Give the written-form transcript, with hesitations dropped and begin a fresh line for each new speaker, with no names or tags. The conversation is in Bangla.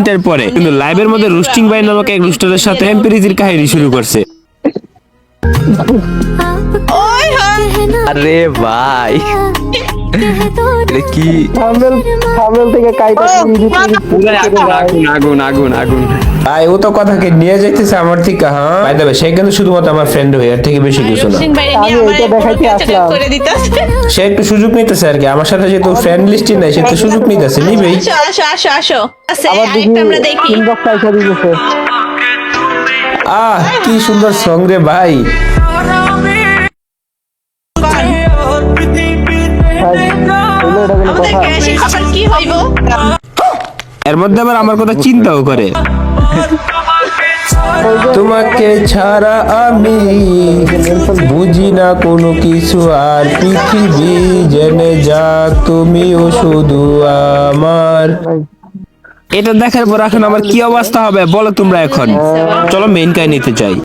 3টার পরে, কিন্তু লাইভের মধ্যে রুস্টিং ভাই নামক এক রুস্টারের সাথে এমপিরিজির কাহিনী শুরু করছে।
আরে ভাই এটা কি
থাম্বনেল থেকে কাইটা
আগুন আগুন আগুন
ভাই ও তো কথাকে নিয়ে যাইতেছে আমার থেকে। হ্যাঁ ভাই দেবে, সে কিন্তু শুধুমাত্র আমার ফ্রেন্ড হয়ে, এর থেকে বেশি কিছু না।
আমি এটা দেখাইতে আসলাম।
সে একটু সুযোগ নিতেছে আর কি, আমার সাথে যেহেতু ফ্রেন্ড লিস্টই নাই, সে একটু সুযোগ নিতেছে, নিবেই।
আবার দেখি ইনবক্স আইসা দিতেছে।
কি সুন্দর সং রে ভাই। এর মধ্যে আবার আমার কথা চিন্তাও করে। তোমাকে ছাড়া আমি বুঝি না কোনো কিছু, আর পৃথিবী জেনে যাক তুমিও শুধু আমার। এটা দেখার পর এখন আমার কি অবস্থা হবে বলো তোমরা। এখন চলো মেইন কাহিনীতে যাই।